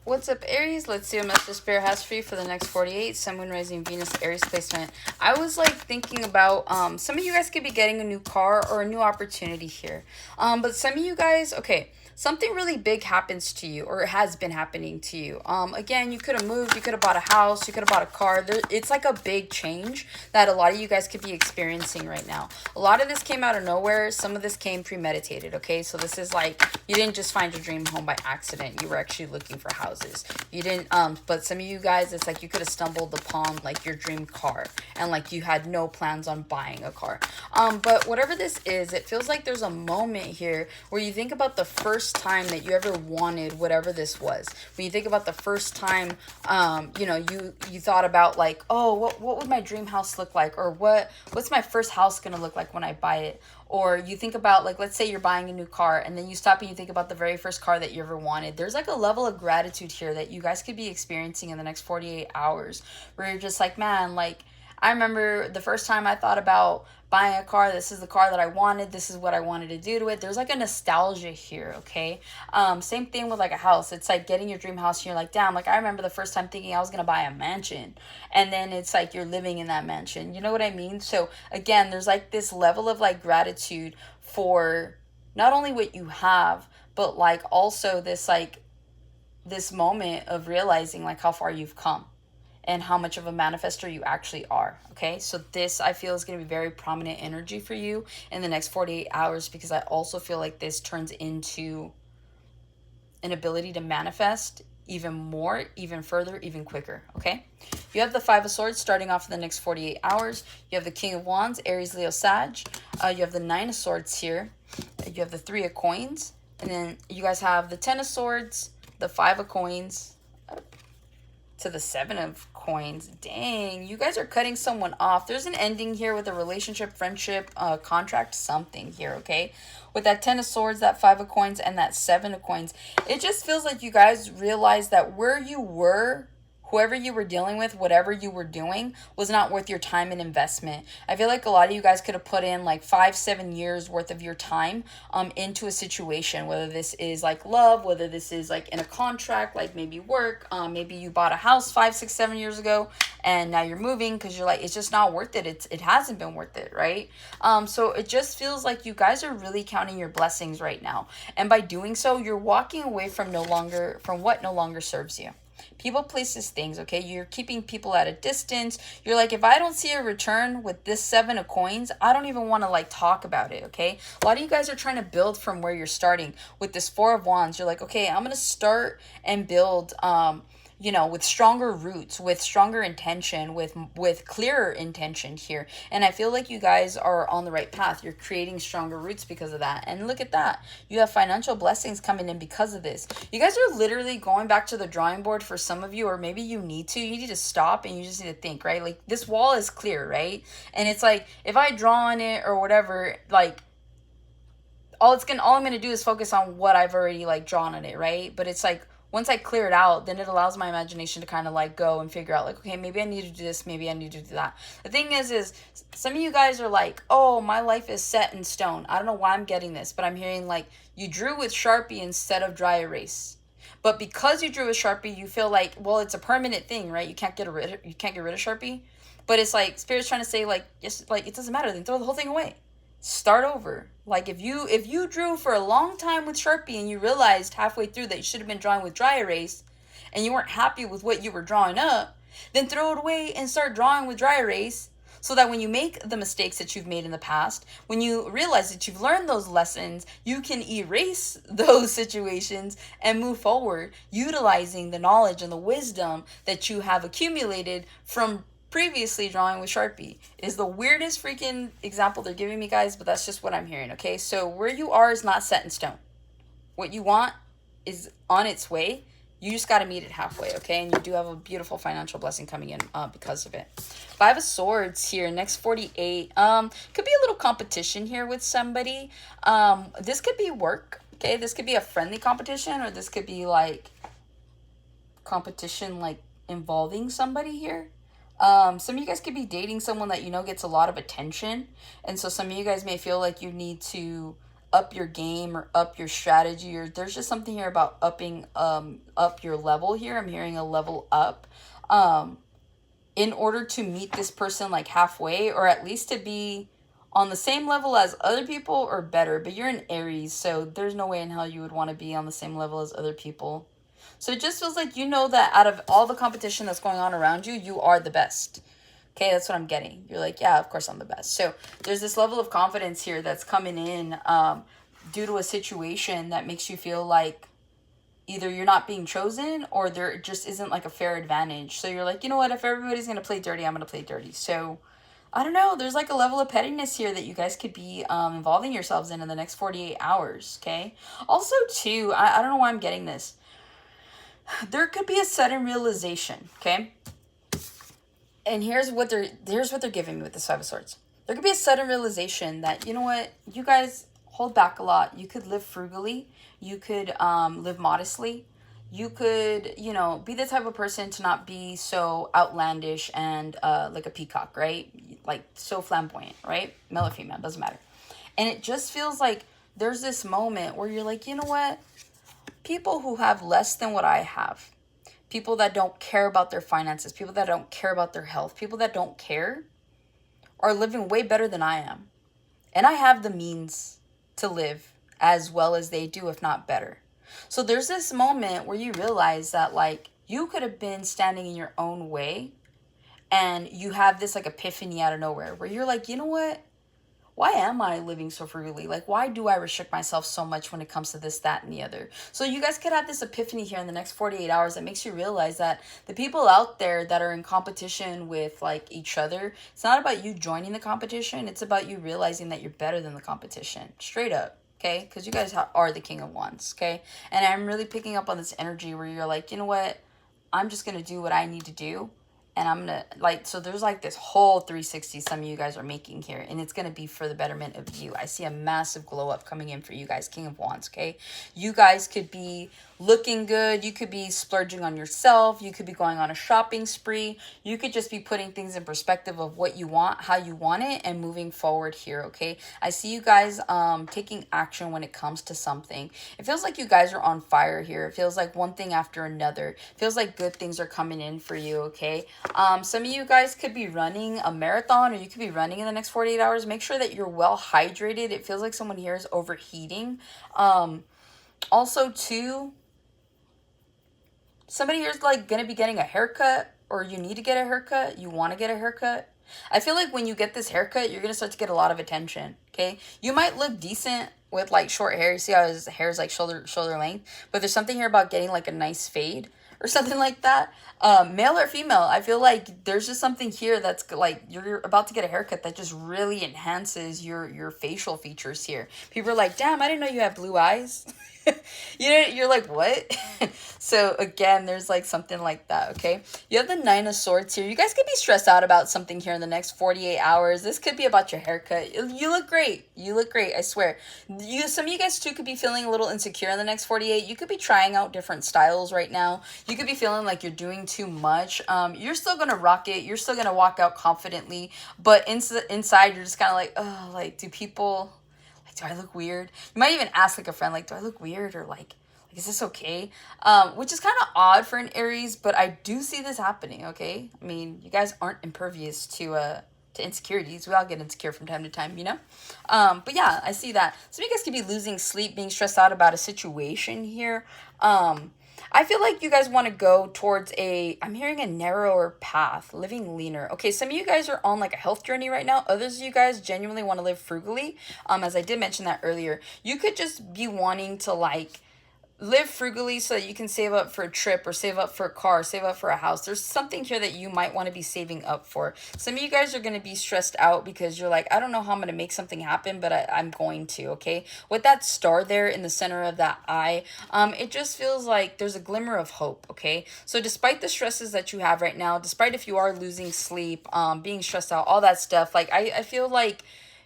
What's up, Aries? Let's see what Mr. Spirit has for you for the next 48. Sun, Moon, Rising, Venus, Aries placement. I was like thinking about some of you guys could be getting a new car or a new opportunity here. But some of you guys, okay, something really big happens to you or has been happening to you. Again, you could have moved, you could have bought a house, you could have bought a car. It's like a big change that a lot of you guys could be experiencing right now. A lot of this came out of nowhere. Some of this came premeditated, okay? So this is like, you didn't just find your dream home by accident. You were actually looking for houses. You didn't, but some of you guys, it's like you could have stumbled upon like your dream car and like you had no plans on buying a car. But whatever this is, it feels like there's a moment here where you think about the first time that you ever wanted whatever this was. When you think about the first time, you thought about like, oh, what would my dream house look like? Or what's my first house going to look like when I buy it? Or you think about, like, let's say you're buying a new car and then you stop and you think about the very first car that you ever wanted. There's like a level of gratitude here that you guys could be experiencing in the next 48 hours where you're just like, man, like, I remember the first time I thought about buying a car. This is the car that I wanted. This is what I wanted to do to it. There's like a nostalgia here, okay? Same thing with like a house. It's like getting your dream house and you're like, damn, like I remember the first time thinking I was going to buy a mansion. And then it's like you're living in that mansion. You know what I mean? So again, there's like this level of like gratitude for not only what you have, but like also this moment of realizing like how far you've come and how much of a manifester you actually are, okay? So this, I feel, is going to be very prominent energy for you in the next 48 hours because I also feel like this turns into an ability to manifest even more, even further, even quicker, okay? You have the Five of Swords starting off in the next 48 hours. You have the King of Wands, Aries, Leo, Sag. You have the Nine of Swords here. You have the Three of Coins. And then you guys have the Ten of Swords, the Five of Coins, to the Seven of Coins. Dang, you guys are cutting someone off. There's an ending here with a relationship, friendship, contract, something here, okay? With that Ten of Swords, that Five of Coins, and that Seven of Coins, it just feels like you guys realize that where you were, whoever you were dealing with, whatever you were doing, was not worth your time and investment. I feel like a lot of you guys could have put in like 5-7 years worth of your time into a situation, whether this is like love, whether this is like in a contract, like maybe work, maybe you bought a house 5-6-7 years ago and now you're moving because you're like, it's just not worth it. It hasn't been worth it, right? So it just feels like you guys are really counting your blessings right now. And by doing so, you're walking away from what no longer serves you. People, places, things, okay? You're keeping people at a distance. You're like, if I don't see a return with this Seven of Coins, I don't even want to like talk about it, okay? A lot of you guys are trying to build from where you're starting. With this Four of Wands, you're like, okay, I'm going to start and build, with stronger roots, with stronger intention, with clearer intention here. And I feel like you guys are on the right path. You're creating stronger roots because of that. And look at that. You have financial blessings coming in because of this. You guys are literally going back to the drawing board for some of you, or maybe you need to stop and you just need to think, right? Like this wall is clear, right? And it's like, if I draw on it or whatever, like all I'm going to do is focus on what I've already like drawn on it, right? But it's like, once I clear it out, then it allows my imagination to kind of like go and figure out like, okay, maybe I need to do this, maybe I need to do that. The thing is some of you guys are like, oh, my life is set in stone. I don't know why I'm getting this, but I'm hearing like you drew with Sharpie instead of dry erase. But because you drew with Sharpie, you feel like, well, it's a permanent thing, right? You can't get rid of Sharpie. But it's like Spirit's trying to say like, yes, like it doesn't matter, then throw the whole thing away. Start over. Like if you drew for a long time with Sharpie and you realized halfway through that you should have been drawing with dry erase and you weren't happy with what you were drawing up, then throw it away and start drawing with dry erase so that when you make the mistakes that you've made in the past, when you realize that you've learned those lessons, you can erase those situations and move forward utilizing the knowledge and the wisdom that you have accumulated from previously drawing with Sharpie. It is the weirdest freaking example they're giving me, guys, but that's just what I'm hearing, okay? So where you are is not set in stone. What you want is on its way. You just got to meet it halfway, okay? And you do have a beautiful financial blessing coming in because of it. Five of Swords here, next 48. Could be a little competition here with somebody. This could be work, okay? This could be a friendly competition, or this could be like competition like involving somebody here. Some of you guys could be dating someone that you know gets a lot of attention. And so some of you guys may feel like you need to up your game or up your strategy, or there's just something here about upping up your level here. I'm hearing a level up. Um in order to meet this person like halfway, or at least to be on the same level as other people or better. But you're an Aries, so there's no way in hell you would want to be on the same level as other people. So it just feels like you know that out of all the competition that's going on around you, you are the best. Okay, that's what I'm getting. You're like, yeah, of course I'm the best. So there's this level of confidence here that's coming in due to a situation that makes you feel like either you're not being chosen or there just isn't like a fair advantage. So you're like, you know what, if everybody's going to play dirty, I'm going to play dirty. So I don't know, there's like a level of pettiness here that you guys could be involving yourselves in the next 48 hours, okay? Also, too, I don't know why I'm getting this. There could be a sudden realization, okay? And here's what they're giving me with this Five of Swords. There could be a sudden realization that, you know what, you guys hold back a lot. You could live frugally. You could live modestly. You could, you know, be the type of person to not be so outlandish and like a peacock, right? Like so flamboyant, right? Male or female, doesn't matter. And it just feels like there's this moment where you're like, you know what? People who have less than what I have, people that don't care about their finances, people that don't care about their health, people that don't care are living way better than I am. And I have the means to live as well as they do, if not better. So there's this moment where you realize that like you could have been standing in your own way and you have this like epiphany out of nowhere where you're like, you know what? Why am I living so frugally? Like, why do I restrict myself so much when it comes to this, that, and the other? So you guys could have this epiphany here in the next 48 hours that makes you realize that the people out there that are in competition with, like, each other, it's not about you joining the competition. It's about you realizing that you're better than the competition. Straight up, okay? Because you guys are the King of Wands, okay? And I'm really picking up on this energy where you're like, you know what? I'm just going to do what I need to do. And I'm going to, like, so there's, like, this whole 360 some of you guys are making here. And it's going to be for the betterment of you. I see a massive glow up coming in for you guys, King of Wands, okay? You guys could be looking good. You could be splurging on yourself. You could be going on a shopping spree. You could just be putting things in perspective of what you want, how you want it, and moving forward here, okay? I see you guys taking action when it comes to something. It feels like you guys are on fire here. It feels like one thing after another. It feels like good things are coming in for you, okay? Some of you guys could be running a marathon, or you could be running in the next 48 hours. Make sure that you're well hydrated. It feels like someone here is overheating. Also, too, somebody here is like going to be getting a haircut, or you need to get a haircut. You want to get a haircut. I feel like when you get this haircut, you're going to start to get a lot of attention, okay? You might look decent with like short hair. You see how his hair is like shoulder length, but there's something here about getting like a nice fade or something like that. Male or female, I feel like there's just something here that's like you're about to get a haircut that just really enhances your facial features here. People are like, damn, I didn't know you have blue eyes. You're like, what? So again, there's like something like that, okay? You have the Nine of Swords here. You guys could be stressed out about something here in the next 48 hours. This could be about your haircut. You look great. You look great, I swear. Some of you guys too could be feeling a little insecure in the next 48. You could be trying out different styles right now. You could be feeling like you're doing too much. You're still gonna rock it. You're still gonna walk out confidently, but inside you're just kind of like, oh, like, do people... do I look weird? You might even ask like a friend, like, do I look weird? Or like is this okay? Which is kind of odd for an Aries, but I do see this happening, okay? I mean, you guys aren't impervious to insecurities. We all get insecure from time to time, you know? But yeah, I see that. Some of you guys could be losing sleep, being stressed out about a situation here. I feel like you guys want to go towards I'm hearing a narrower path, living leaner. Okay, some of you guys are on like a health journey right now. Others of you guys genuinely want to live frugally. As I did mention that earlier, you could just be wanting to like live frugally so that you can save up for a trip or save up for a car, save up for a house. There's something here that you might want to be saving up for. Some of you guys are going to be stressed out because you're like, I don't know how I'm going to make something happen, but I'm going to, okay? With that star there in the center of that eye, it just feels like there's a glimmer of hope, okay? So despite the stresses that you have right now, despite if you are losing sleep, being stressed out, all that stuff, like I feel like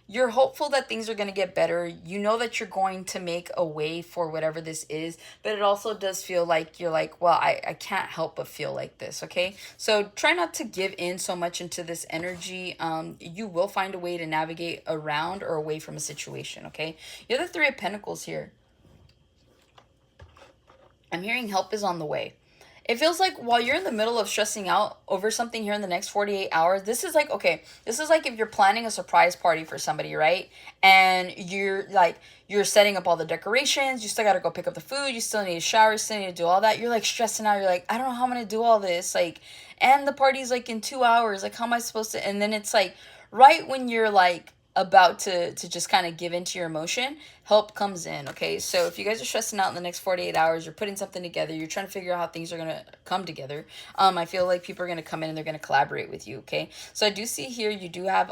you're hopeful that things are going to get better. You know that you're going to make a way for whatever this is, but it also does feel like you're like, well, I can't help but feel like this, okay? So try not to give in so much into this energy. You will find a way to navigate around or away from a situation, okay? You have the Three of Pentacles here. I'm hearing help is on the way. It feels like while you're in the middle of stressing out over something here in the next 48 hours, this is like, okay, this is like if you're planning a surprise party for somebody, right? And you're setting up all the decorations, you still got to go pick up the food, you still need to shower, you still need to do all that. You're like stressing out. You're like, I don't know how I'm going to do all this. Like, and the party's like in 2 hours. Like, how am I supposed to? And then it's like, right when you're like, about to just kind of give into your emotion, help comes in, okay? So if you guys are stressing out in the next 48 hours, you're putting something together, you're trying to figure out how things are going to come together, I feel like people are going to come in and they're going to collaborate with you, okay? So I do see here you do have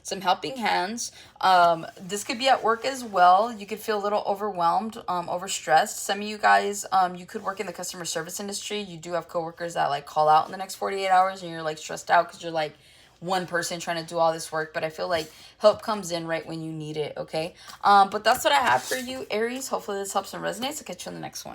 some helping hands. This could be at work as well. You could feel a little overwhelmed, overstressed. Some of you guys, you could work in the customer service industry. You do have coworkers that like call out in the next 48 hours and you're like stressed out because you're like one person trying to do all this work, but I feel like help comes in right when you need it, okay? But that's what I have for you, Aries. Hopefully this helps and resonates. I'll catch you in the next one.